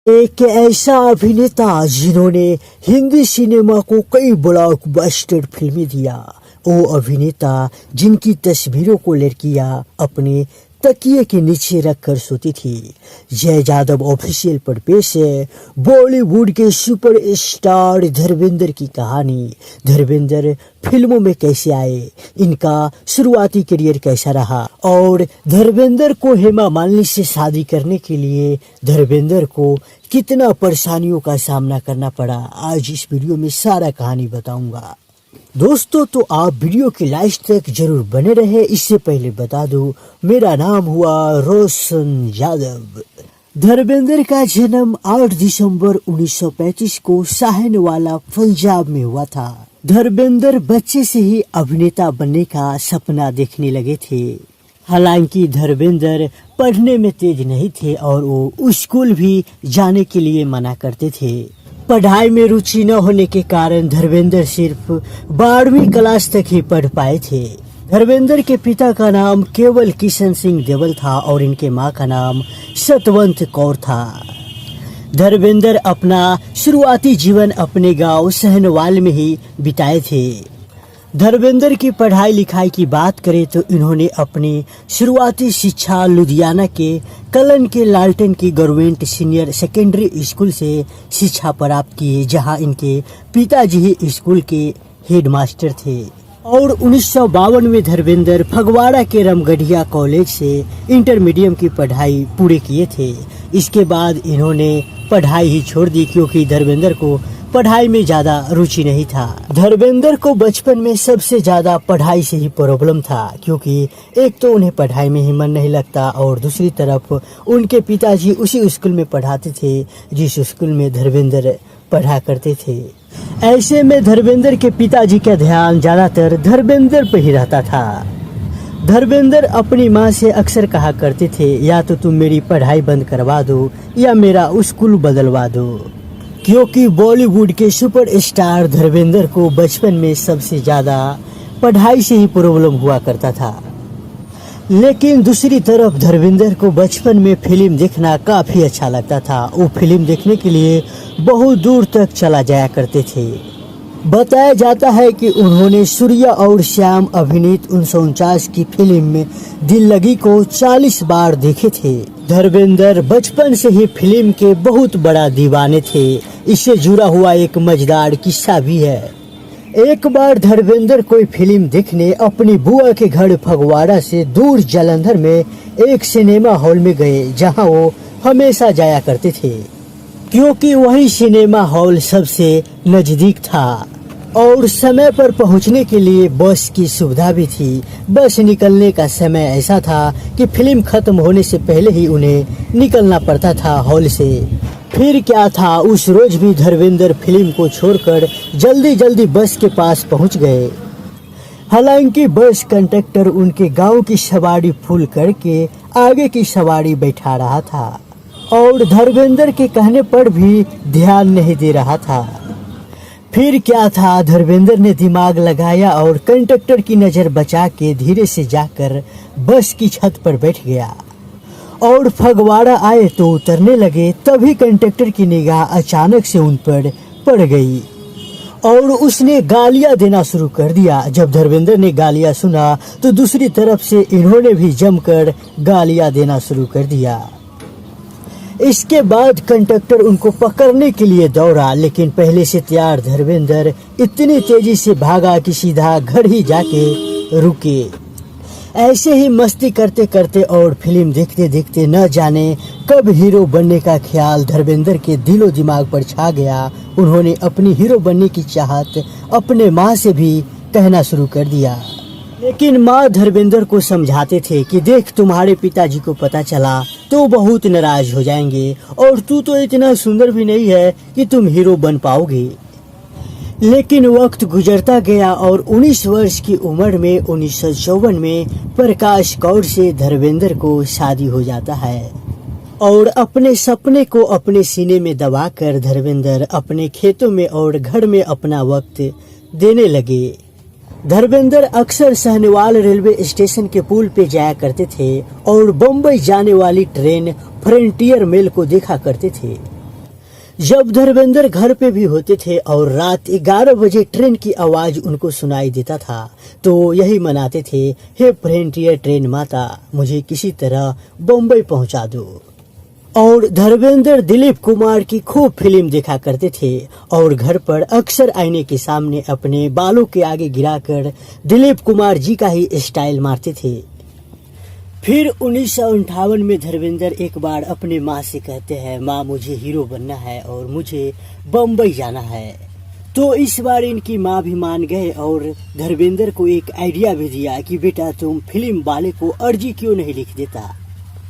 एक ऐसा अभिनेता जिन्होंने हिंदी सिनेमा को कई ब्लॉकबस्टर फिल्में दिया। वो अभिनेता जिनकी तस्वीरों को लड़कियां अपने तकिए के नीचे रखकर सोती थी। जय यादव ऑफिशियल पर पेश है बॉलीवुड के सुपरस्टार धर्मेंद्र की कहानी। धर्मेंद्र फिल्मों में कैसे आए, इनका शुरुआती करियर कैसा रहा और धर्मेंद्र को हेमा मालिनी से शादी करने के लिए धर्मेंद्र को कितना परेशानियों का सामना करना पड़ा, आज इस वीडियो में सारा कहानी बताऊंगा। दोस्तों तो आप वीडियो के लास्ट तक जरूर बने रहे। इससे पहले बता दूं, मेरा नाम हुआ रोशन यादव। धर्मेंद्र का जन्म 8 दिसंबर 1935 को साहनवाला पंजाब में हुआ था। धर्मेंद्र बच्चे से ही अभिनेता बनने का सपना देखने लगे थे। हालांकि धर्मेंद्र पढ़ने में तेज नहीं थे और वो स्कूल भी जाने के लिए मना करते थे। पढ़ाई में रुचि न होने के कारण धर्मेंद्र सिर्फ 12वीं क्लास तक ही पढ़ पाए थे। धर्मेंद्र के पिता का नाम केवल किशन सिंह देवल था और इनके मां का नाम सतवंत कौर था। धर्मेंद्र अपना शुरुआती जीवन अपने गांव सहनवाल में ही बिताए थे। धर्मेंद्र की पढ़ाई लिखाई की बात करें तो इन्होंने अपनी शुरुआती शिक्षा लुधियाना के कलन के लालटेन की गवर्नमेंट सीनियर सेकेंडरी स्कूल से शिक्षा प्राप्त की, जहां इनके पिताजी ही स्कूल के हेडमास्टर थे। और 1952 में धर्मेंद्र फगवाड़ा के रामगढ़िया कॉलेज से इंटरमीडिएट की पढ़ाई पूरे किए थे। इसके बाद इन्होंने पढ़ाई ही छोड़ दी क्योंकि धर्मेंद्र को पढ़ाई में ज्यादा रुचि नहीं था। धर्मेंद्र को बचपन में सबसे ज्यादा पढ़ाई से ही प्रॉब्लम था, क्योंकि एक तो उन्हें पढ़ाई में ही मन नहीं लगता और दूसरी तरफ उनके पिताजी उसी स्कूल में पढ़ाते थे जिस स्कूल में धर्मेंद्र पढ़ा करते थे। ऐसे में धर्मेंद्र के पिताजी का ध्यान ज्यादातर धर्मेंद्र पर ही रहता था। धर्मेंद्र अपनी माँ से अक्सर कहा करते थे, या तो तुम मेरी पढ़ाई बंद करवा दो या मेरा स्कूल बदलवा दो, क्योंकि बॉलीवुड के सुपरस्टार धर्मेंद्र को बचपन में सबसे ज्यादा पढ़ाई से ही प्रॉब्लम हुआ करता था। लेकिन दूसरी तरफ धर्मेंद्र को बचपन में फिल्म देखना काफी अच्छा लगता था। वो फिल्म देखने के लिए बहुत दूर तक चला जाया करते थे। बताया जाता है कि उन्होंने सूर्या और श्याम अभिनीत 1949 की फिल्म में दिल लगी को 40 बार देखे थे। धर्मेंद्र बचपन से ही फिल्म के बहुत बड़ा दीवाने थे। इससे जुड़ा हुआ एक मजेदार किस्सा भी है। एक बार धर्मेंद्र कोई फिल्म देखने अपनी बुआ के घर फगवाड़ा से दूर जालंधर में एक सिनेमा हॉल में गए, जहां वो हमेशा जाया करते थे, क्योंकि वही सिनेमा हॉल सबसे नजदीक था और समय पर पहुंचने के लिए बस की सुविधा भी थी। बस निकलने का समय ऐसा था कि फिल्म खत्म होने से पहले ही उन्हें निकलना पड़ता था हॉल से। फिर क्या था, उस रोज भी धर्मेंद्र फिल्म को छोड़कर जल्दी जल्दी बस के पास पहुंच गए। हालांकि बस कंडक्टर उनके गांव की सवारी फुल करके आगे की सवारी बैठा रहा था और धर्मेंद्र के कहने पर भी ध्यान नहीं दे रहा था। फिर क्या था, धर्मेंद्र ने दिमाग लगाया और कंडक्टर की नजर बचा के धीरे से जाकर बस की छत पर बैठ गया और फगवाड़ा आए तो उतरने लगे। तभी कंडक्टर की निगाह अचानक से उन पर पड़ गई और उसने गालियां देना शुरू कर दिया। जब धर्मेंद्र ने गालियां सुना तो दूसरी तरफ से इन्होंने भी जमकर गालियां देना शुरू कर दिया। इसके बाद कंडक्टर उनको पकड़ने के लिए दौड़ा, लेकिन पहले से तैयार धर्मेंद्र इतनी तेजी से भागा कि सीधा घर ही जाके रुके। ऐसे ही मस्ती करते करते और फिल्म देखते देखते न जाने कब हीरो बनने का ख्याल धर्मेंद्र के दिलो दिमाग पर छा गया। उन्होंने अपनी हीरो बनने की चाहत अपने माँ से भी कहना शुरू कर दिया, लेकिन माँ धर्मेंद्र को समझाते थे कि देख, तुम्हारे पिताजी को पता चला तो बहुत नाराज हो जाएंगे और तू तो इतना सुंदर भी नहीं है कि तुम हीरो बन पाओगे। लेकिन वक्त गुजरता गया और 19 वर्ष की उम्र में 1954 में प्रकाश कौर से धर्मेंद्र को शादी हो जाता है और अपने सपने को अपने सीने में दबाकर धर्मेंद्र अपने खेतों में और घर में अपना वक्त देने लगे। धर्मेंद्र अक्सर साहनवाल रेलवे स्टेशन के पुल पे जाया करते थे और बम्बई जाने वाली ट्रेन फ्रंटियर मेल को देखा करते थे। जब धर्मेंद्र घर पे भी होते थे और रात 11 बजे ट्रेन की आवाज उनको सुनाई देता था तो यही मनाते थे, हे फ्रंटियर ट्रेन माता, मुझे किसी तरह बम्बई पहुंचा दो। और धर्मेंद्र दिलीप कुमार की खूब फिल्म देखा करते थे और घर पर अक्सर आईने के सामने अपने बालों के आगे गिराकर दिलीप कुमार जी का ही स्टाइल मारते थे। फिर 1958 में धर्मेंद्र एक बार अपने माँ से कहते हैं, माँ मुझे हीरो बनना है और मुझे बम्बई जाना है। तो इस बार इनकी माँ भी मान गए और धर्मेंद्र को एक आइडिया भी दिया कि बेटा तुम फिल्म वाले को अर्जी क्यों नहीं लिख देता,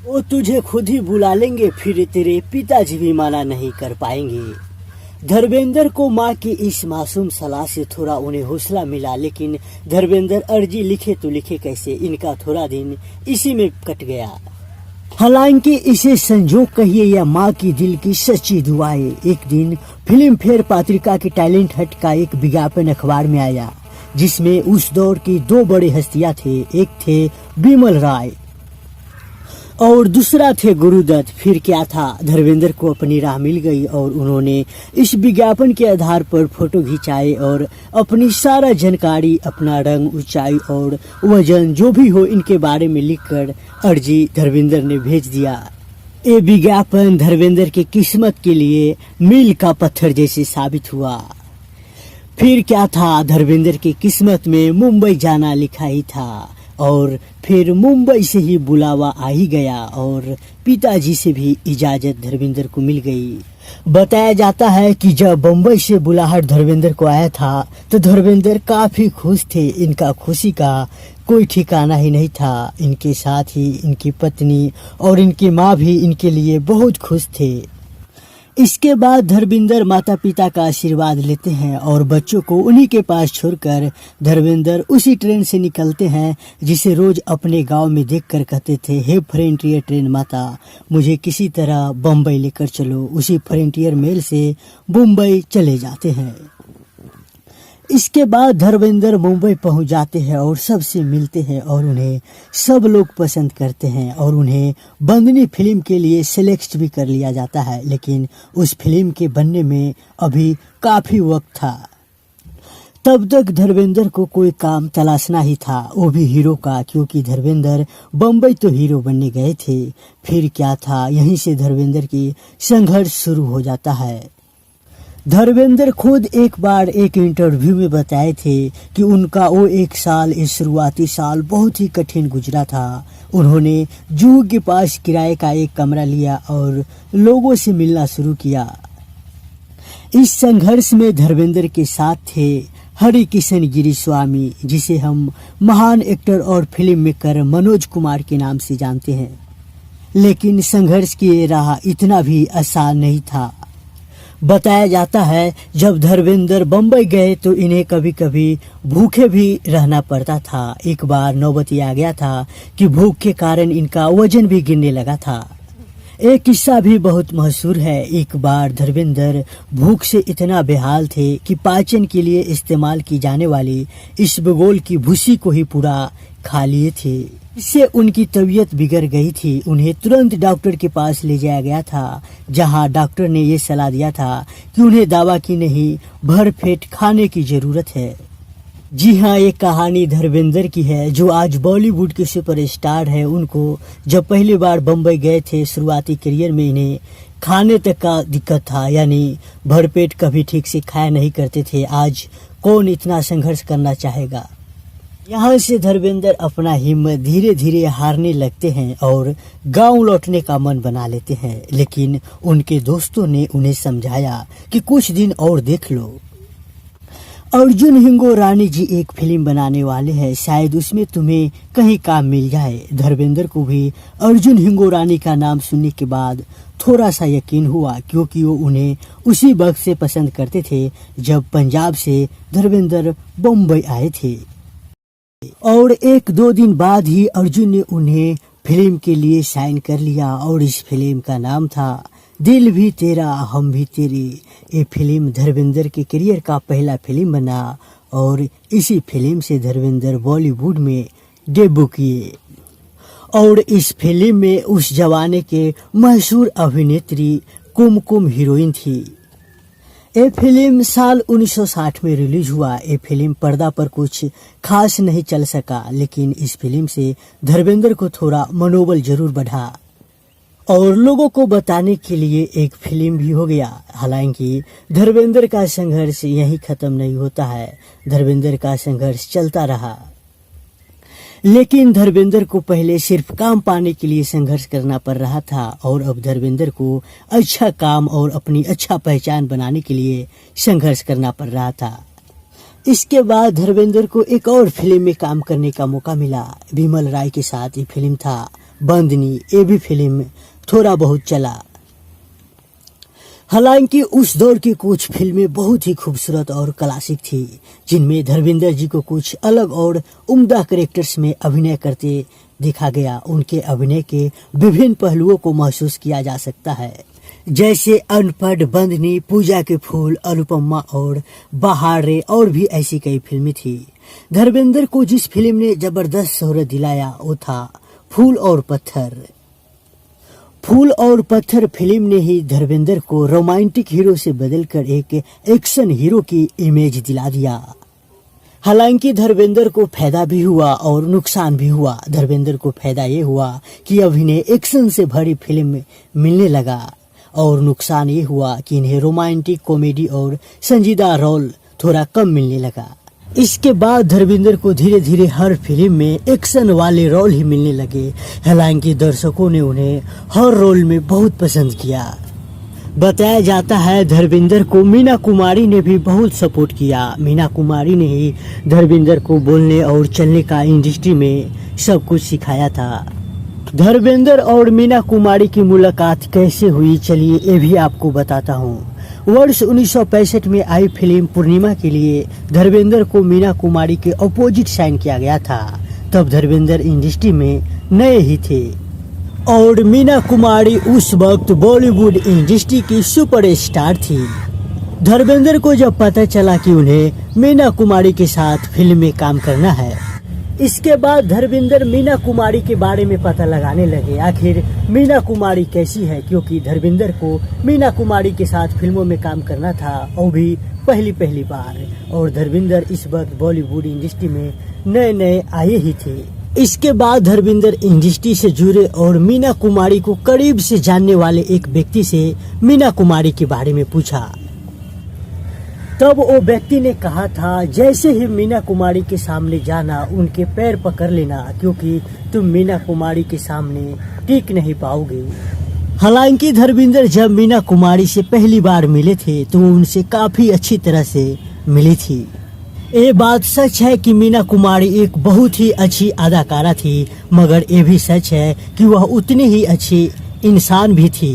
वो तुझे खुद ही बुला लेंगे, फिर तेरे पिताजी भी माना नहीं कर पाएंगे। धर्मेंद्र को माँ की इस मासूम सलाह से थोड़ा उन्हें हौसला मिला, लेकिन धर्मेंद्र अर्जी लिखे तो लिखे कैसे, इनका थोड़ा दिन इसी में कट गया। हालांकि इसे संजोग कहिए या माँ की दिल की सच्ची दुआएं, एक दिन फिल्म फेयर पत्रिका के टैलेंट हट का एक विज्ञापन अखबार में आया जिसमें उस दौर की दो बड़े हस्तियां थे, एक थे बिमल राय और दूसरा थे गुरुदत्त। फिर क्या था, धर्मेंद्र को अपनी राह मिल गई और उन्होंने इस विज्ञापन के आधार पर फोटो खिंचाए और अपनी सारा जानकारी, अपना रंग, ऊंचाई और वजन जो भी हो इनके बारे में लिखकर अर्जी धर्मेंद्र ने भेज दिया। ये विज्ञापन धर्मेंद्र की किस्मत के लिए मील का पत्थर जैसे साबित हुआ। फिर क्या था, धर्मेंद्र की किस्मत में मुंबई जाना लिखा ही था और फिर मुंबई से ही बुलावा आ ही गया और पिताजी से भी इजाजत धर्मेंद्र को मिल गई। बताया जाता है कि जब बम्बई से बुलाहट धर्मेंद्र को आया था तो धर्मेंद्र काफी खुश थे। इनका खुशी का कोई ठिकाना ही नहीं था। इनके साथ ही इनकी पत्नी और इनकी माँ भी इनके लिए बहुत खुश थे। इसके बाद धर्मेंद्र माता पिता का आशीर्वाद लेते हैं और बच्चों को उन्हीं के पास छोड़कर धर्मेंद्र उसी ट्रेन से निकलते हैं जिसे रोज अपने गांव में देखकर कहते थे, हे फ्रंटियर ट्रेन माता, मुझे किसी तरह बम्बई लेकर चलो। उसी फ्रंटियर मेल से मुंबई चले जाते हैं। इसके बाद धर्मेंद्र मुंबई पहुंच जाते हैं और सबसे मिलते हैं और उन्हें सब लोग पसंद करते हैं और उन्हें बंदनी फिल्म के लिए सिलेक्ट भी कर लिया जाता है, लेकिन उस फिल्म के बनने में अभी काफी वक्त था। तब तक धर्मेंद्र को कोई काम तलाशना ही था, वो भी हीरो का, क्योंकि धर्मेंद्र बम्बई तो हीरो बनने गए थे। फिर क्या था, यहीं से धर्मेंद्र की संघर्ष शुरू हो जाता है। धर्मेंद्र खुद एक बार एक इंटरव्यू में बताए थे कि उनका वो एक साल, इस शुरुआती साल बहुत ही कठिन गुजरा था। उन्होंने जूहू के पास किराए का एक कमरा लिया और लोगों से मिलना शुरू किया। इस संघर्ष में धर्मेंद्र के साथ थे हरि किशन गिरिस्वामी, जिसे हम महान एक्टर और फिल्म मेकर मनोज कुमार के नाम से जानते हैं। लेकिन संघर्ष की राह इतना भी आसान नहीं था। बताया जाता है जब धर्मेंद्र बम्बई गए तो इन्हें कभी कभी भूखे भी रहना पड़ता था। एक बार नौबत आ गया था कि भूख के कारण इनका वजन भी गिरने लगा था। एक किस्सा भी बहुत मशहूर है। एक बार धर्मेंद्र भूख से इतना बेहाल थे कि पाचन के लिए इस्तेमाल की जाने वाली इसबगोल की भूसी को ही पूरा खा लिए थे। इससे उनकी तबीयत बिगड़ गई थी। उन्हें तुरंत डॉक्टर के पास ले जाया गया था, जहां डॉक्टर ने ये सलाह दिया था कि उन्हें दवा की नहीं, भरपेट खाने की जरूरत है। जी हाँ, ये कहानी धर्मेंद्र की है, जो आज बॉलीवुड के सुपरस्टार है। उनको जब पहली बार बम्बई गए थे, शुरुआती करियर में इन्हें खाने तक का दिक्कत था, यानी भरपेट कभी ठीक से खाया नहीं करते थे। आज कौन इतना संघर्ष करना चाहेगा। यहाँ से धर्मेंद्र अपना हिम्मत धीरे धीरे हारने लगते हैं और गांव लौटने का मन बना लेते हैं, लेकिन उनके दोस्तों ने उन्हें समझाया कि कुछ दिन और देख लो। अर्जुन हिंगोरानी जी एक फिल्म बनाने वाले हैं, शायद उसमें तुम्हें कहीं काम मिल जाए। धर्मेंद्र को भी अर्जुन हिंगोरानी का नाम सुनने के बाद थोड़ा सा यकीन हुआ, क्योंकि वो उन्हें उसी वक्त से पसंद करते थे जब पंजाब से धर्मेंद्र बम्बई आए थे। और एक दो दिन बाद ही अर्जुन ने उन्हें फिल्म के लिए साइन कर लिया और इस फिल्म का नाम था दिल भी तेरा हम भी तेरे। ये फिल्म धर्मेंद्र के करियर का पहला फिल्म बना और इसी फिल्म से धर्मेंद्र बॉलीवुड में डेब्यू किए। और इस फिल्म में उस जमाने के मशहूर अभिनेत्री कुमकुम हीरोइन थी। ये फिल्म साल 1960 में रिलीज हुआ। ये फिल्म पर्दा पर कुछ खास नहीं चल सका, लेकिन इस फिल्म से धर्मेंद्र को थोड़ा मनोबल जरूर बढ़ा और लोगों को बताने के लिए एक फिल्म भी हो गया। हालांकि धर्मेंद्र का संघर्ष यहीं खत्म नहीं होता है, धर्मेंद्र का संघर्ष चलता रहा। लेकिन धर्मेंद्र को पहले सिर्फ काम पाने के लिए संघर्ष करना पड़ रहा था और अब धर्मेंद्र को अच्छा काम और अपनी अच्छा पहचान बनाने के लिए संघर्ष करना पड़ रहा था। इसके बाद धर्मेंद्र को एक और फिल्म में काम करने का मौका मिला। विमल राय के साथ ये फिल्म था बंदनी। ये भी फिल्म थोड़ा बहुत चला। हालांकि उस दौर की कुछ फिल्में बहुत ही खूबसूरत और क्लासिक थी, जिनमें धर्मेंद्र जी को कुछ अलग और उम्दा कैरेक्टर्स में अभिनय करते देखा गया। उनके अभिनय के विभिन्न पहलुओं को महसूस किया जा सकता है, जैसे अनपढ़, बंदनी, पूजा के फूल, अनुपमा और बहारे, और भी ऐसी कई फिल्में थी। धर्मेंद्र को जिस फिल्म ने जबरदस्त शोहरत दिलाया वो था फूल और पत्थर। फूल और पत्थर फिल्म ने ही धर्मेंद्र को रोमांटिक हीरो से बदलकर एक एक्शन हीरो की इमेज दिला दिया। हालांकि धर्मेंद्र को फायदा भी हुआ और नुकसान भी हुआ। धर्मेंद्र को फायदा ये हुआ कि अभिनय एक्शन से भरी फिल्म में मिलने लगा और नुकसान ये हुआ कि इन्हें रोमांटिक, कॉमेडी और संजीदा रोल थोड़ा कम मिलने लगा। इसके बाद धर्मेंद्र को धीरे धीरे हर फिल्म में एक्शन वाले रोल ही मिलने लगे। हालांकि दर्शकों ने उन्हें हर रोल में बहुत पसंद किया। बताया जाता है धर्मेंद्र को मीना कुमारी ने भी बहुत सपोर्ट किया। मीना कुमारी ने ही धर्मेंद्र को बोलने और चलने का इंडस्ट्री में सब कुछ सिखाया था। धर्मेंद्र और मीना कुमारी की मुलाकात कैसे हुई, चलिए ये भी आपको बताता हूँ। वर्ष 1965 में आई फिल्म पूर्णिमा के लिए धर्मेंद्र को मीना कुमारी के अपोजिट साइन किया गया था। तब धर्मेंद्र इंडस्ट्री में नए ही थे और मीना कुमारी उस वक्त बॉलीवुड इंडस्ट्री की सुपरस्टार थी। धर्मेंद्र को जब पता चला कि उन्हें मीना कुमारी के साथ फिल्म में काम करना है, इसके बाद धर्मेंद्र मीना कुमारी के बारे में पता लगाने लगे। आखिर मीना कुमारी कैसी है, क्योंकि धर्मेंद्र को मीना कुमारी के साथ फिल्मों में काम करना था, वो भी पहली बार। और धर्मेंद्र इस वक्त बॉलीवुड इंडस्ट्री में नए नए आए ही थे। इसके बाद धर्मेंद्र इंडस्ट्री से जुड़े और मीना कुमारी को करीब से जानने वाले एक व्यक्ति से मीना कुमारी के बारे में पूछा। तब वो व्यक्ति ने कहा था, जैसे ही मीना कुमारी के सामने जाना उनके पैर पकड़ लेना, क्योंकि तुम मीना कुमारी के सामने टिक नहीं पाओगे। हालांकि धर्मेंद्र जब मीना कुमारी से पहली बार मिले थे तो उनसे काफी अच्छी तरह से मिली थी। ये बात सच है कि मीना कुमारी एक बहुत ही अच्छी अदाकारा थी, मगर ये भी सच है कि वह उतनी ही अच्छी इंसान भी थी।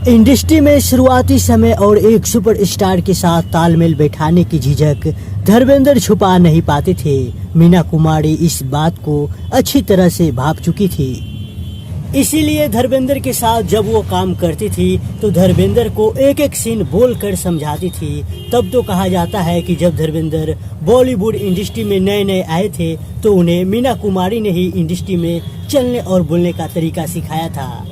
इंडस्ट्री में शुरुआती समय और एक सुपरस्टार के साथ तालमेल बैठाने की झिझक धर्मेंद्र छुपा नहीं पाते थे। मीना कुमारी इस बात को अच्छी तरह से भाप चुकी थी, इसीलिए धर्मेंद्र के साथ जब वो काम करती थी तो धर्मेंद्र को एक एक सीन बोलकर समझाती थी। तब तो कहा जाता है कि जब धर्मेंद्र बॉलीवुड इंडस्ट्री में नए नए आए थे तो उन्हें मीना कुमारी ने ही इंडस्ट्री में चलने और बोलने का तरीका सिखाया था।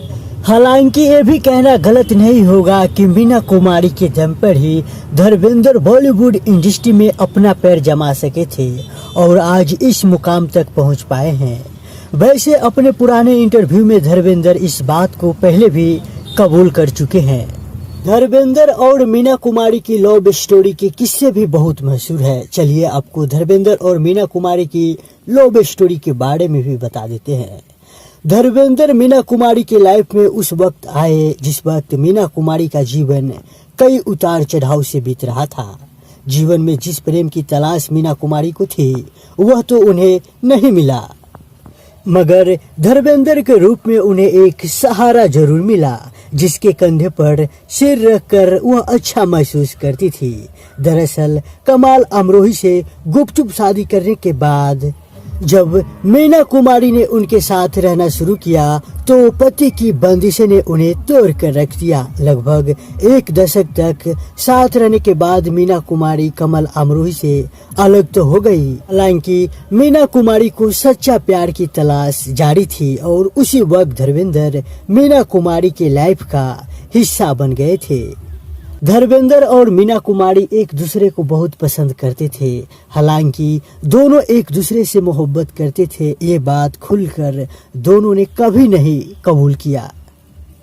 हालांकि ये भी कहना गलत नहीं होगा कि मीना कुमारी के दम पर ही धर्मेंद्र बॉलीवुड इंडस्ट्री में अपना पैर जमा सके थे और आज इस मुकाम तक पहुंच पाए हैं। वैसे अपने पुराने इंटरव्यू में धर्मेंद्र इस बात को पहले भी कबूल कर चुके हैं। धर्मेंद्र और मीना कुमारी की लव स्टोरी के किस्से भी बहुत मशहूर है। चलिए आपको धर्मेंद्र और मीना कुमारी की लव स्टोरी के बारे में भी बता देते हैं। धर्मेंद्र मीना कुमारी के लाइफ में उस वक्त आए जिस वक्त मीना कुमारी का जीवन कई उतार चढ़ाव से बीत रहा था। जीवन में जिस प्रेम की तलाश मीना कुमारी को थी वह तो उन्हें नहीं मिला, मगर धर्मेंद्र के रूप में उन्हें एक सहारा जरूर मिला, जिसके कंधे पर सिर रखकर वह अच्छा महसूस करती थी। दरअसल कमाल अमरोही से गुपचुप शादी करने के बाद जब मीना कुमारी ने उनके साथ रहना शुरू किया तो पति की बंदिशें ने उन्हें तोड़ कर रख दिया। लगभग एक दशक तक साथ रहने के बाद मीना कुमारी कमल अमरोही से अलग तो हो गई। हालांकि मीना कुमारी को सच्चा प्यार की तलाश जारी थी और उसी वक्त धर्मेंद्र मीना कुमारी के लाइफ का हिस्सा बन गए थे। धर्मेंद्र और मीना कुमारी एक दूसरे को बहुत पसंद करते थे। हालांकि दोनों एक दूसरे से मोहब्बत करते थे, ये बात खुलकर दोनों ने कभी नहीं कबूल किया।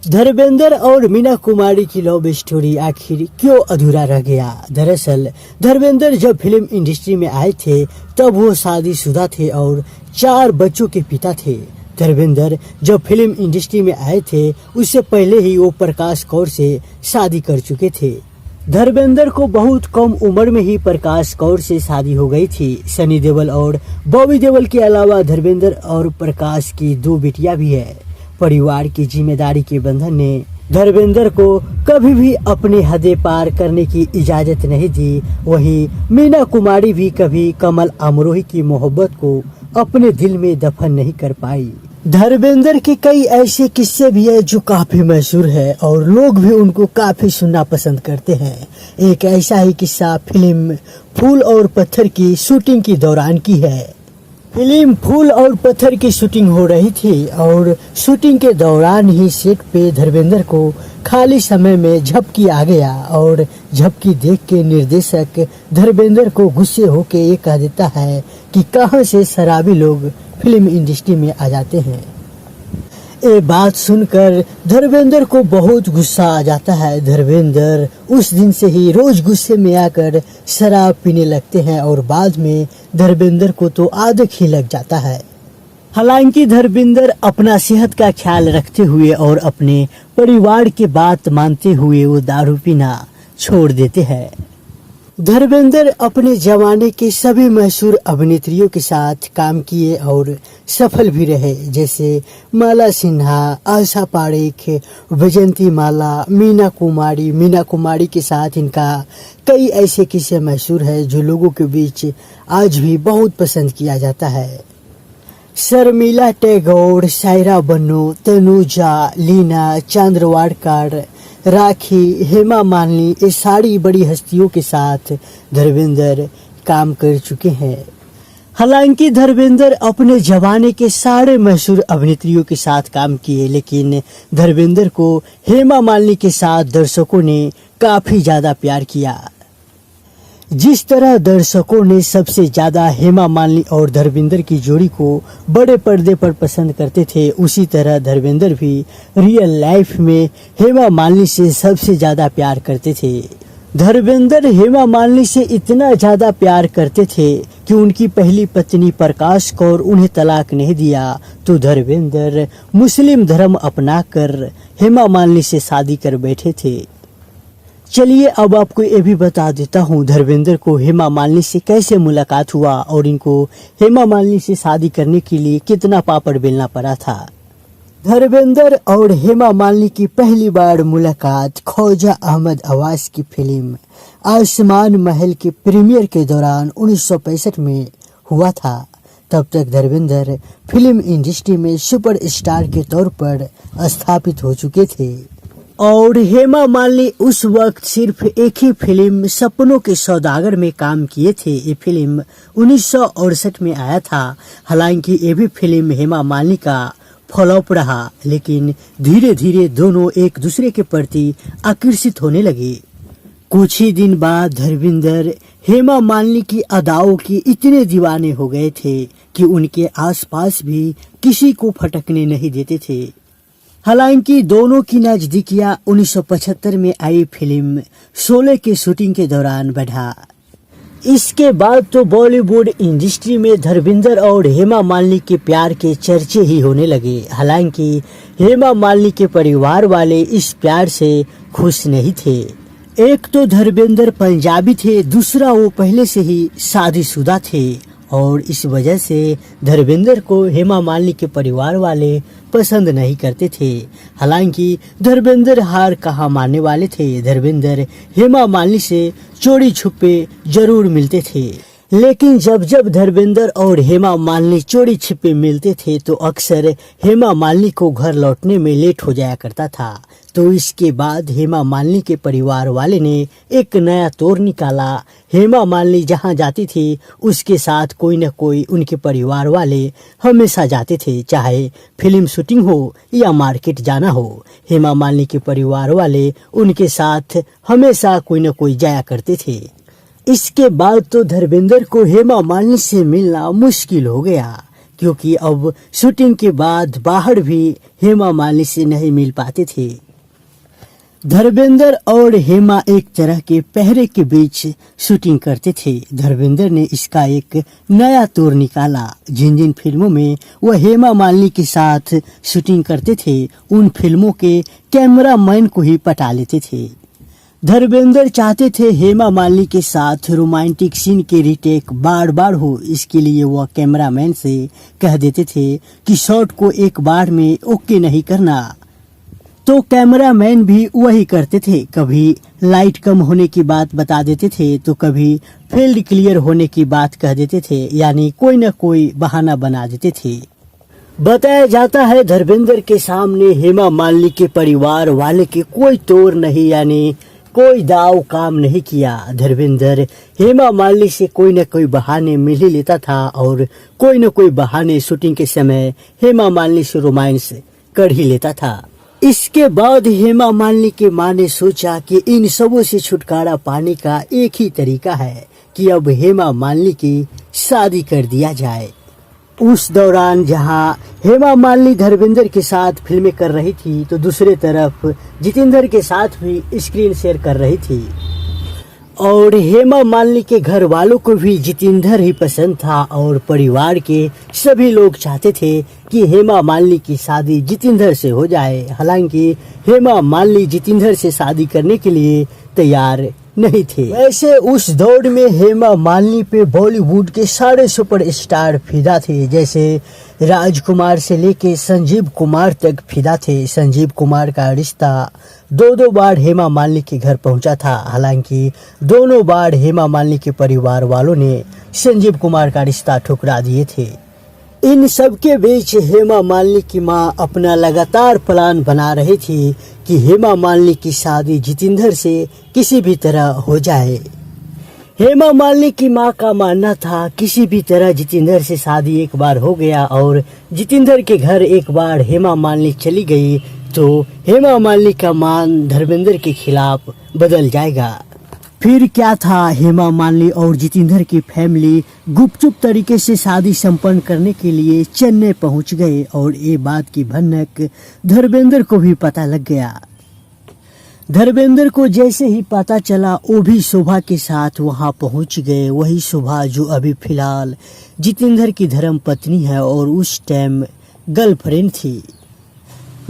धर्मेंद्र और मीना कुमारी की लव स्टोरी आखिर क्यों अधूरा रह गया? दरअसल धर्मेंद्र जब फिल्म इंडस्ट्री में आए थे तब वो शादीशुदा थे और 4 बच्चों के पिता थे। धर्मेंद्र जब फिल्म इंडस्ट्री में आए थे उससे पहले ही वो प्रकाश कौर से शादी कर चुके थे। धर्मेंद्र को बहुत कम उम्र में ही प्रकाश कौर से शादी हो गई थी। सनी देओल और बॉबी देओल के अलावा धर्मेंद्र और प्रकाश की 2 बेटियां भी है। परिवार की जिम्मेदारी के बंधन ने धर्मेंद्र को कभी भी अपने हदें पार करने की इजाजत नहीं दी। वहीं मीना कुमारी भी कभी कमल अमरोही की मोहब्बत को अपने दिल में दफन नहीं कर पाई। धर्मेंद्र के कई ऐसे किस्से भी है जो काफी मशहूर है और लोग भी उनको काफी सुनना पसंद करते हैं। एक ऐसा ही किस्सा फिल्म फूल और पत्थर की शूटिंग के दौरान की है। फिल्म फूल और पत्थर की शूटिंग हो रही थी और शूटिंग के दौरान ही सेट पे धर्मेंद्र को खाली समय में झपकी आ गया और झपकी देख के निर्देशक धर्मेंद्र को गुस्से होके ये कह देता है कि कहां से शराबी लोग फिल्म इंडस्ट्री में आ जाते हैं। ये बात सुनकर धर्मेंद्र को बहुत गुस्सा आ जाता है। धर्मेंद्र उस दिन से ही रोज गुस्से में आकर शराब पीने लगते हैं और बाद में धर्मेंद्र को तो आदत ही लग जाता है। हालांकि धर्मेंद्र अपना सेहत का ख्याल रखते हुए और अपने परिवार की बात मानते हुए वो दारू पीना छोड़ देते हैं। धर्मेंद्र अपने जमाने के सभी मशहूर अभिनेत्रियों के साथ काम किए और सफल भी रहे, जैसे माला सिन्हा, आशा पारेख, वैजंती माला, मीना कुमारी। मीना कुमारी के साथ इनका कई ऐसे किस्से मशहूर है जो लोगों के बीच आज भी बहुत पसंद किया जाता है। शर्मिला टैगोर, सायरा बन्नू, तनुजा, लीना, चंद्रवाडकर, राखी, हेमा मालिनी, ये सारी बड़ी हस्तियों के साथ धर्मेंद्र काम कर चुके हैं। हालांकि धर्मेंद्र अपने जमाने के सारे मशहूर अभिनेत्रियों के साथ काम किए, लेकिन धर्मेंद्र को हेमा मालिनी के साथ दर्शकों ने काफी ज्यादा प्यार किया। जिस तरह दर्शकों ने सबसे ज्यादा हेमा मालिनी और धर्मेंद्र की जोड़ी को बड़े पर्दे पर पसंद करते थे, उसी तरह धर्मेंद्र भी रियल लाइफ में हेमा मालिनी से सबसे ज्यादा प्यार करते थे। धर्मेंद्र हेमा मालिनी से इतना ज्यादा प्यार करते थे कि उनकी पहली पत्नी प्रकाश कौर उन्हें तलाक नहीं दिया तो धर्मेंद्र मुस्लिम धर्म अपनाकर हेमा मालिनी से शादी कर बैठे थे। चलिए अब आपको ये भी बता देता हूँ धर्मेंद्र को हेमा मालिनी से कैसे मुलाकात हुआ और इनको हेमा मालिनी से शादी करने के लिए कितना पापड़ बेलना पड़ा था। धर्मेंद्र और हेमा मालिनी की पहली बार मुलाकात ख्वाजा अहमद अवास की फिल्म आसमान महल के प्रीमियर के दौरान 1965 में हुआ था। तब तक धर्मेंद्र फिल्म इंडस्ट्री में सुपरस्टार के तौर पर स्थापित हो चुके थे और हेमा मालिनी उस वक्त सिर्फ एक ही फिल्म सपनों के सौदागर में काम किए थे। ये फिल्म 1968 में आया था। हालांकि ये भी फिल्म हेमा मालिनी का फ्लॉप रहा, लेकिन धीरे धीरे दोनों एक दूसरे के प्रति आकर्षित होने लगे। कुछ ही दिन बाद धर्मेंद्र हेमा मालिनी की अदाओं की इतने दीवाने हो गए थे कि उनके आसपास भी किसी को फटकने नहीं देते थे। हालांकि दोनों की नजदीकियां 1975 में आई फिल्म शोले के शूटिंग के दौरान बढ़ा। इसके बाद तो बॉलीवुड इंडस्ट्री में धर्मेंद्र और हेमा मालिनी के प्यार के चर्चे ही होने लगे। हालांकि हेमा मालिनी के परिवार वाले इस प्यार से खुश नहीं थे। एक तो धर्मेंद्र पंजाबी थे, दूसरा वो पहले से ही शादीशुदा थे और इस वजह से धर्मेंद्र को हेमा मालिनी के परिवार वाले पसंद नहीं करते थे। हालांकि धर्मेंद्र हार कहाँ मानने वाले थे। धर्मेंद्र हेमा मालिनी से चोरी छुपे जरूर मिलते थे, लेकिन जब जब धर्मेंद्र और हेमा मालिनी चोरी छिपे मिलते थे तो अक्सर हेमा मालिनी को घर लौटने में लेट हो जाया करता था। तो इसके बाद हेमा मालिनी के परिवार वाले ने एक नया तौर निकाला। हेमा मालिनी जहां जाती थी उसके साथ कोई न कोई उनके परिवार वाले हमेशा जाते थे, चाहे फिल्म शूटिंग हो या मार्केट जाना हो। हेमा मालिनी के परिवार वाले उनके साथ हमेशा कोई न कोई जाया करते थे। इसके बाद तो धर्मेंद्र को हेमा मालिनी से मिलना मुश्किल हो गया, क्योंकि अब शूटिंग के बाद बाहर भी हेमा मालिनी से नहीं मिल पाते थे। धर्मेंद्र और हेमा एक तरह के पहरे के बीच शूटिंग करते थे। धर्मेंद्र ने इसका एक नया तौर निकाला। जिन जिन फिल्मों में वह हेमा मालिनी के साथ शूटिंग करते थे उन फिल्मों के कैमरामैन को ही पटा लेते थे। धर्मेंद्र चाहते थे हेमा मालिनी के साथ रोमांटिक सीन के रीटेक बार बार हो, इसके लिए वह कैमरामैन से कह देते थे कि शॉट को एक बार में ओके नहीं करना, तो कैमरामैन भी वही करते थे। कभी लाइट कम होने की बात बता देते थे तो कभी फील्ड क्लियर होने की बात कह देते थे, यानी कोई न कोई बहाना बना देते थे। बताया जाता है धर्मेंद्र के सामने हेमा मालिनी के परिवार वाले के कोई तौर नहीं, यानी कोई दाव काम नहीं किया। धर्मेंद्र हेमा मालिनी से कोई न कोई बहाने मिल ही लेता था और कोई न कोई बहाने शूटिंग के समय हेमा मालिनी से रोमांस कर ही लेता था। इसके बाद हेमा मालिनी की मां ने सोचा कि इन सबों से छुटकारा पाने का एक ही तरीका है कि अब हेमा मालिनी की शादी कर दिया जाए। उस दौरान जहां हेमा मालिनी धर्मेंद्र के साथ फिल्में कर रही थी तो दूसरे तरफ जितेंद्र के साथ भी स्क्रीन शेयर कर रही थी, और हेमा मालिनी के घर वालों को भी जितेंद्र ही पसंद था और परिवार के सभी लोग चाहते थे कि हेमा मालिनी की शादी जितेंद्र से हो जाए। हालांकि हेमा मालिनी जितेंद्र से शादी करने के लिए तैयार नहीं थे। वैसे उस दौर में हेमा मालिनी पे बॉलीवुड के सारे सुपरस्टार फिदा थे, जैसे राजकुमार से लेके संजीव कुमार तक फिदा थे। संजीव कुमार का रिश्ता दो बार हेमा मालिनी के घर पहुंचा था। हालांकि दोनों बार हेमा मालिनी के परिवार वालों ने संजीव कुमार का रिश्ता ठुकरा दिए थे। इन सब के बीच हेमा मालिनी की मां अपना लगातार प्लान बना रही थी कि हेमा मालिनी की शादी जितेंद्र से किसी भी तरह हो जाए। हेमा मालिनी की मां का मानना था किसी भी तरह जितेंद्र से शादी एक बार हो गया और जितेंद्र के घर एक बार हेमा मालिनी चली गई तो हेमा मालिनी का मान धर्मेंद्र के खिलाफ बदल जाएगा। फिर क्या था, हेमा मालिनी और जितेंद्र की फैमिली गुपचुप तरीके से शादी संपन्न करने के लिए चेन्नई पहुंच गए और ये बात की भनक धर्मेंद्र को भी पता लग गया। धर्मेंद्र को जैसे ही पता चला वो भी शोभा के साथ वहां पहुंच गए। वही शोभा जो अभी फिलहाल जितेंद्र की धर्म पत्नी है और उस टाइम गर्लफ्रेंड थी।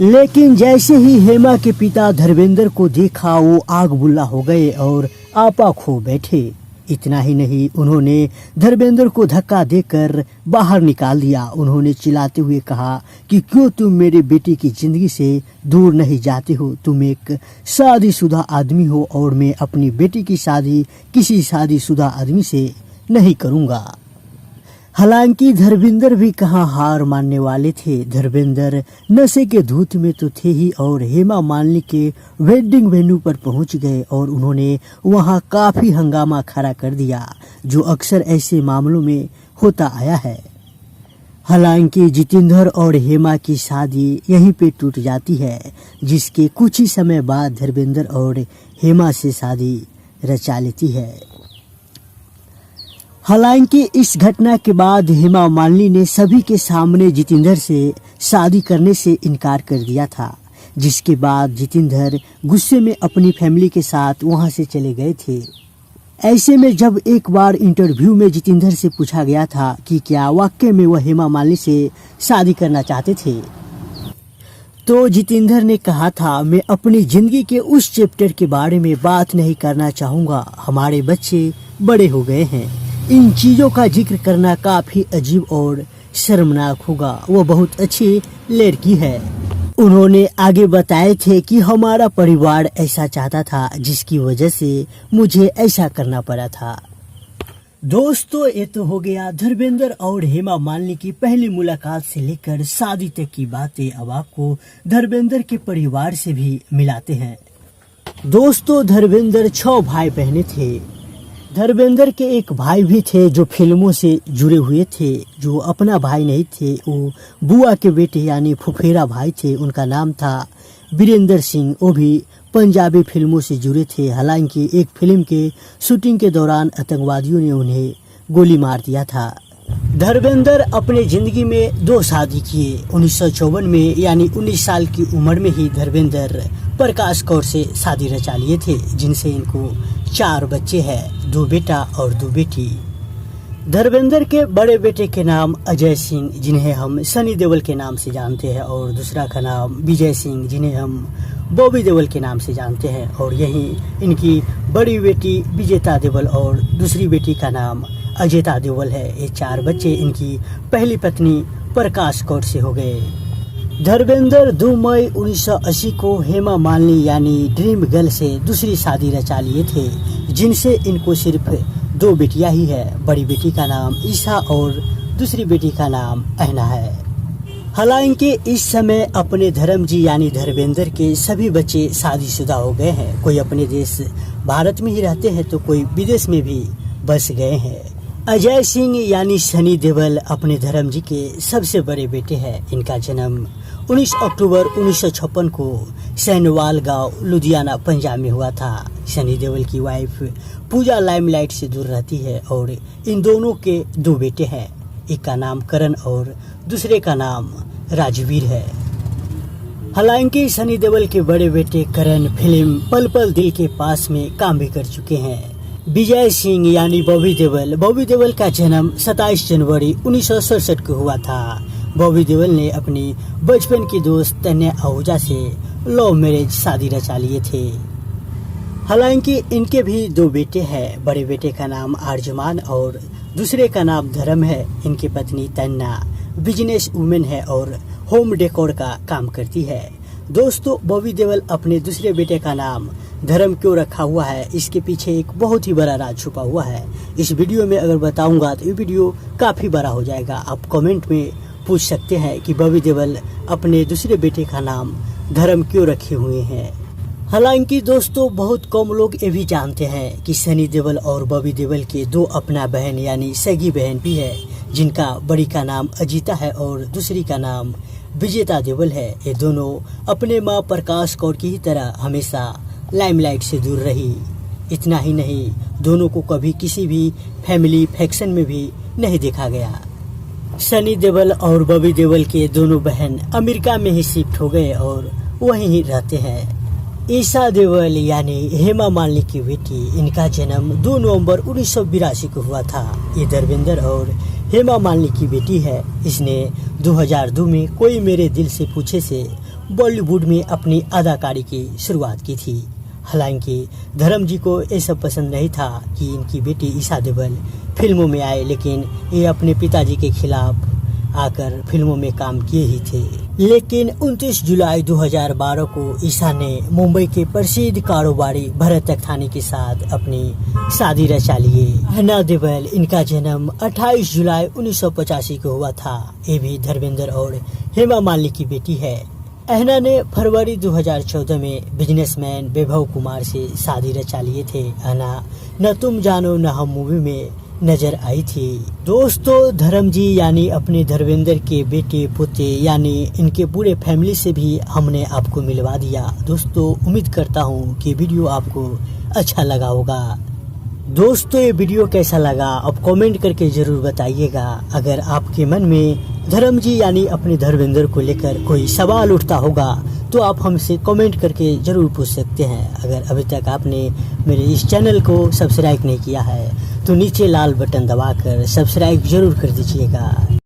लेकिन जैसे ही हेमा के पिता धर्मेंद्र को देखा वो आग बुल्ला हो गए और आपा खो बैठे। इतना ही नहीं, उन्होंने धर्मेंद्र को धक्का देकर बाहर निकाल दिया। उन्होंने चिल्लाते हुए कहा कि क्यों तुम मेरे बेटी की जिंदगी से दूर नहीं जाते हो। तुम एक शादीशुदा आदमी हो और मैं अपनी बेटी की शादी किसी शादीशुदा आदमी से नहीं करूँगा। हालांकि धर्मेंद्र भी कहाँ हार मानने वाले थे। धर्मेंद्र नशे के धूत में तो थे ही और हेमा मालिनी के वेडिंग वेन्यू पर पहुंच गए और उन्होंने वहां काफी हंगामा खड़ा कर दिया, जो अक्सर ऐसे मामलों में होता आया है। हालांकि जितेंद्र और हेमा की शादी यहीं पे टूट जाती है, जिसके कुछ ही समय बाद धर्मेंद्र और हेमा से शादी रचा लेती है। हालांकि इस घटना के बाद हेमा मालिनी ने सभी के सामने जितेंद्र से शादी करने से इनकार कर दिया था, जिसके बाद जितेंद्र गुस्से में अपनी फैमिली के साथ वहां से चले गए थे। ऐसे में जब एक बार इंटरव्यू में जितेंद्र से पूछा गया था कि क्या वाकई में वह हेमा मालिनी से शादी करना चाहते थे, तो जितेंद्र ने कहा था, मैं अपनी जिंदगी के उस चैप्टर के बारे में बात नहीं करना चाहूँगा। हमारे बच्चे बड़े हो गए हैं, इन चीज़ों का जिक्र करना काफ़ी अजीब और शर्मनाक होगा। वो बहुत अच्छी लड़की है। उन्होंने आगे बताए थे कि हमारा परिवार ऐसा चाहता था, जिसकी वजह से मुझे ऐसा करना पड़ा था। दोस्तों ये तो हो गया धर्मेंद्र और हेमा मालिनी की पहली मुलाकात से लेकर शादी तक की बातें। अब आपको धर्मेंद्र के परिवार से भी मिलाते हैं। दोस्तों धर्मेंद्र 6 भाई बहनें थे। धर्मेंद्र के एक भाई भी थे जो फिल्मों से जुड़े हुए थे। जो अपना भाई नहीं थे, वो बुआ के बेटे यानी फुफेरा भाई थे। उनका नाम था वीरेंद्र सिंह। वो भी पंजाबी फिल्मों से जुड़े थे। हालांकि एक फिल्म के शूटिंग के दौरान आतंकवादियों ने उन्हें गोली मार दिया था। धर्मेंद्र अपने जिंदगी में 2 शादी किए। 1954 में यानी 19 साल की उम्र में ही धर्मेंद्र प्रकाश कौर से शादी रचा लिए थे, जिनसे इनको 4 बच्चे हैं, 2 बेटा और 2 बेटी। धर्मेंद्र के बड़े बेटे के नाम अजय सिंह, जिन्हें हम सनी देओल के नाम से जानते हैं, और दूसरा का नाम विजय सिंह, जिन्हें हम बॉबी देओल के नाम से जानते हैं। और यहीं इनकी बड़ी बेटी विजेता देओल और दूसरी बेटी का नाम अजयता देओल है। ये 4 बच्चे इनकी पहली पत्नी प्रकाश कौर से हो गए। धर्मेंद्र 2 मई 1980 को हेमा मालिनी यानी ड्रीम गर्ल से दूसरी शादी रचा लिए थे, जिनसे इनको सिर्फ 2 बेटियां ही है। बड़ी बेटी का नाम ईशा और दूसरी बेटी का नाम अहना है। हालांकि इस समय अपने धर्म जी यानी धर्मेंद्र के सभी बच्चे शादीशुदा हो गए हैं। कोई अपने देश भारत में ही रहते हैं तो कोई विदेश में भी बस गए हैं। अजय सिंह यानी सनी देओल अपने धर्म जी के सबसे बड़े बेटे हैं। इनका जन्म 19 अक्टूबर 1956 को सैनवाल गांव लुधियाना पंजाब में हुआ था। सनी देओल की वाइफ पूजा लाइमलाइट से दूर रहती है और इन दोनों के 2 बेटे हैं। एक का नाम करण और दूसरे का नाम राजवीर है। हालांकि सनी देओल के बड़े बेटे करण फिल्म पल पल दिल के पास में काम भी कर चुके हैं। विजय सिंह यानी बॉबी देओल का जन्म 27 जनवरी 1967 को हुआ था। बॉबी देओल ने अपनी बचपन की दोस्त तन्या आहूजा से लव मैरिज शादी रचा लिए थे। हालांकि इनके भी 2 बेटे हैं। बड़े बेटे का नाम आर्जमान और दूसरे का नाम धर्म है। इनकी पत्नी तन्ना बिजनेस वुमेन है और होम डेकोर का काम करती है। दोस्तों बॉबी देओल अपने दूसरे बेटे का नाम धर्म क्यों रखा हुआ है, इसके पीछे एक बहुत ही बड़ा राज छुपा हुआ है। इस वीडियो में अगर बताऊंगा तो ये वीडियो काफी बड़ा हो जाएगा। आप कमेंट में पूछ सकते हैं कि बॉबी देओल अपने दूसरे बेटे का नाम धर्म क्यों रखे हुए हैं। हालांकि दोस्तों बहुत कम लोग ये भी जानते हैं कि सनी देओल और बॉबी देओल के 2 अपना बहन यानी सगी बहन भी है, जिनका बड़ी का नाम अजीता है और दूसरी का नाम विजेता देओल है। ये दोनों अपने माँ प्रकाश कौर की ही तरह हमेशा लाइमलाइट से दूर रही। इतना ही नहीं, दोनों को कभी किसी भी फैमिली फंक्शन में भी नहीं देखा गया। सनी देओल और बॉबी देओल के दोनों बहन अमेरिका में ही शिफ्ट हो गए और वहीं ही रहते हैं। ईशा देओल यानी हेमा मालिनी की बेटी, इनका जन्म 2 नवंबर 1982 को हुआ था। ये धर्मेंद्र और हेमा मालिनी की बेटी है। इसने 2002 में कोई मेरे दिल से पूछे से बॉलीवुड में अपनी अदाकारी की शुरुआत की थी। हालांकि धर्म जी को ये सब पसंद नहीं था कि इनकी बेटी ईशा देओल फिल्मों में आए, लेकिन ये अपने पिताजी के खिलाफ आकर फिल्मों में काम किए ही थे। लेकिन 29 जुलाई 2012 को ईशा ने मुंबई के प्रसिद्ध कारोबारी भरत अख्तानी के साथ अपनी शादी रचा लिए। अहना देओल, इनका जन्म 28 जुलाई 1985 को हुआ था। ये भी धर्मेंद्र और हेमा मालिनी की बेटी है। अहना ने फरवरी 2014 में बिजनेसमैन वैभव कुमार से शादी रचा लिए थे। अहना न तुम जानो न हम मूवी में नजर आई थी। दोस्तों धर्म जी यानी अपने धर्मेंद्र के बेटे पोते यानी इनके पूरे फैमिली से भी हमने आपको मिलवा दिया। दोस्तों उम्मीद करता हूँ कि वीडियो आपको अच्छा लगा होगा। दोस्तों ये वीडियो कैसा लगा आप कमेंट करके जरूर बताइएगा। अगर आपके मन में धर्म जी यानी अपने धर्मेंद्र को लेकर कोई सवाल उठता होगा तो आप हमसे कमेंट करके जरूर पूछ सकते हैं। अगर अभी तक आपने मेरे इस चैनल को सब्सक्राइब नहीं किया है तो नीचे लाल बटन दबाकर सब्सक्राइब जरूर कर दीजिएगा।